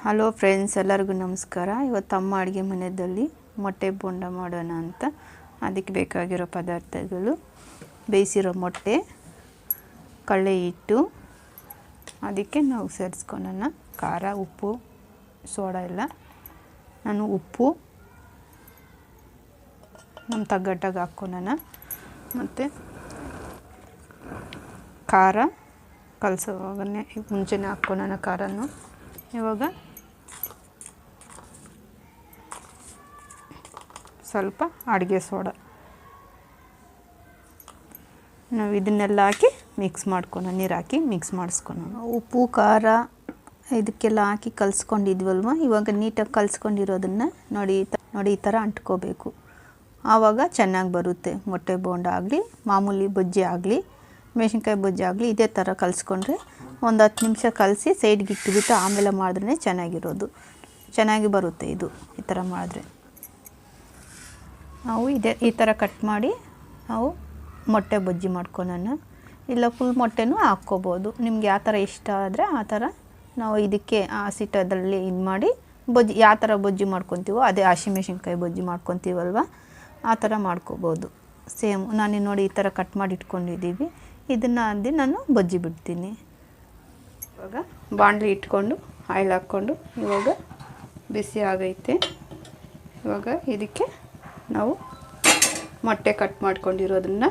Hello friends, ಎಲ್ಲರಿಗೂ ನಮಸ್ಕಾರ. ಇವತ್ತು ಅಮ್ಮ ಅಡುಗೆ ಮನೆಯಲ್ಲಿ ಮೊಟ್ಟೆ ಬೋಂಡ ಮಾಡೋಣ ಅಂತ. ಅದಕ್ಕೆ ಬೇಕಾಗಿರೋ ಪದಾರ್ಥಗಳು: ಬೇಯಿಸಿರೋ ಮೊಟ್ಟೆ, ಕಡಲೆ ಹಿಟ್ಟು, ಅದಕ್ಕೆ ನಾವು ಸೇರಿಸ್ಕೊಳ್ಳೋಣ ಖಾರ, ಉಪ್ಪು, ಸೋಡಾ ಎಲ್ಲ. ನಾನು ಉಪ್ಪು ನಮ್ಮ ತಗ್ಗಟ್ಟಾಗಿ ಹಾಕ್ಕೊಳ್ಳೋಣ. ಮತ್ತು ಖಾರ ಕಲಸೋವಾಗನೇ ಮುಂಚೆನೇ ಹಾಕ್ಕೊಳ್ಳೋಣ ಖಾರನ್ನು. ಇವಾಗ ಸ್ವಲ್ಪ ಅಡುಗೆ ಸೋಡಾ ನಾವು ಇದನ್ನೆಲ್ಲ ಹಾಕಿ ಮಿಕ್ಸ್ ಮಾಡ್ಕೊಳ್ಳೋಣ. ನೀರು ಹಾಕಿ ಮಿಕ್ಸ್ ಮಾಡಿಸ್ಕೊಳ್ಳೋಣ. ಉಪ್ಪು ಖಾರ ಇದಕ್ಕೆಲ್ಲ ಹಾಕಿ ಕಲಿಸ್ಕೊಂಡಿದ್ವಲ್ವ, ಇವಾಗ ನೀಟಾಗಿ ಕಲಿಸ್ಕೊಂಡಿರೋದನ್ನು ನೋಡಿ ಈ ಥರ ಅಂಟ್ಕೋಬೇಕು. ಆವಾಗ ಚೆನ್ನಾಗಿ ಬರುತ್ತೆ. ಮೊಟ್ಟೆ ಬೋಂಡ ಆಗಲಿ, ಮಾಮೂಲಿ ಬಜ್ಜಿ ಆಗಲಿ, ಮೆಣಸಿನ್ಕಾಯಿ ಬಜ್ಜಿ ಆಗಲಿ, ಇದೇ ಥರ ಕಲಿಸ್ಕೊಂಡ್ರೆ ಒಂದು 10 ನಿಮಿಷ ಕಲಸಿ ಸೈಡ್ಗೆ ಇಟ್ಬಿಟ್ಟು ಆಮೇಲೆ ಮಾಡಿದ್ರೆ ಚೆನ್ನಾಗಿ ಬರುತ್ತೆ. ಇದು ಈ ಥರ ಮಾಡಿದ್ರೆ ನಾವು ಈ ಥರ ಕಟ್ ಮಾಡಿ ನಾವು ಮೊಟ್ಟೆ ಬಜ್ಜಿ ಮಾಡ್ಕೊಳ್ಳೋಣ. ಇಲ್ಲ ಫುಲ್ ಮೊಟ್ಟೆನೂ ಹಾಕ್ಕೋಬೋದು. ನಿಮ್ಗೆ ಯಾವ ಥರ ಇಷ್ಟ ಆದರೆ ಆ ಥರ ನಾವು ಇದಕ್ಕೆ ಹಸಿಟ್ಟದಲ್ಲಿ ಇದು ಮಾಡಿ ಬಜ್ಜಿ ಯಾವ ಥರ ಬಜ್ಜಿ ಮಾಡ್ಕೊತೀವೋ ಅದೇ ಹಸಿಮೆಣಸಿನ್ಕಾಯಿ ಬಜ್ಜಿ ಮಾಡ್ಕೊತೀವಲ್ವ, ಆ ಥರ ಮಾಡ್ಕೋಬೋದು. ಸೇಮ್ ನಾನು ನೋಡಿ ಈ ಥರ ಕಟ್ ಮಾಡಿ ಇಟ್ಕೊಂಡಿದ್ದೀವಿ. ಇದನ್ನು ನಾನು ಬಜ್ಜಿ ಬಿಡ್ತೀನಿ. ಇವಾಗ ಬಾಣಲಿ ಇಟ್ಕೊಂಡು ಆಯಿಲ್ ಹಾಕ್ಕೊಂಡು ಇವಾಗ ಬಿಸಿ ಆಗೈತೆ. ಇವಾಗ ಇದಕ್ಕೆ ನಾವು ಮೊಟ್ಟೆ ಕಟ್ ಮಾಡ್ಕೊಂಡಿರೋದನ್ನು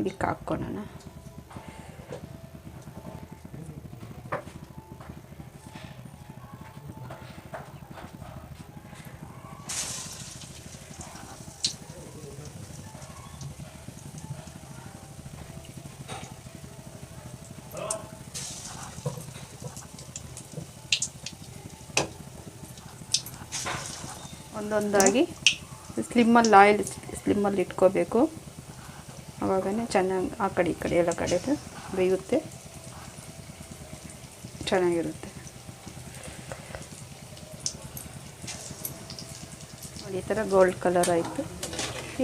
ಇದಕ್ಕೆ ಹಾಕ್ಕೊಳ್ಳೋಣ. ಒಂದೊಂದಾಗಿ ಸ್ಲಿಮ್ಮಲ್ಲಿ ಇಟ್ಕೋಬೇಕು. ಆವಾಗನೇ ಚೆನ್ನಾಗಿ ಆ ಕಡೆ ಈ ಕಡೆ ಎಲ್ಲ ಕಡೆ ಬೇಯುತ್ತೆ, ಚೆನ್ನಾಗಿರುತ್ತೆ. ಈ ಥರ ಗೋಲ್ಡ್ ಕಲರ್ ಆಯಿತು.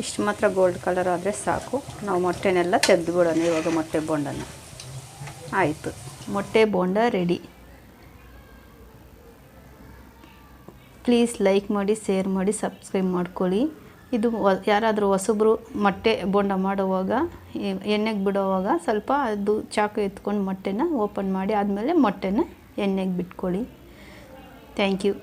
ಇಷ್ಟು ಮಾತ್ರ ಗೋಲ್ಡ್ ಕಲರ್ ಆದರೆ ಸಾಕು. ನಾವು ಮೊಟ್ಟೆನೆಲ್ಲ ತೆಗೆದುಬಿಡೋಣ. ಇವಾಗ ಮೊಟ್ಟೆ ಬೋಂಡನ ಆಯಿತು. ಮೊಟ್ಟೆ ಬೋಂಡ ರೆಡಿ. ಪ್ಲೀಸ್ ಲೈಕ್ ಮಾಡಿ, ಶೇರ್ ಮಾಡಿ, ಸಬ್ಸ್ಕ್ರೈಬ್ ಮಾಡ್ಕೊಳ್ಳಿ. ಇದು ಯಾರಾದರೂ ಹೊಸಬ್ರು ಮೊಟ್ಟೆ ಬೋಂಡ ಮಾಡುವಾಗ ಎಣ್ಣೆಗೆ ಬಿಡೋವಾಗ ಸ್ವಲ್ಪ ಅದು ಚಾಕು ಎತ್ಕೊಂಡು ಮೊಟ್ಟೆನ ಓಪನ್ ಮಾಡಿ ಆದಮೇಲೆ ಮೊಟ್ಟೆನ ಎಣ್ಣೆಗೆ ಬಿಟ್ಕೊಳ್ಳಿ. Thank you.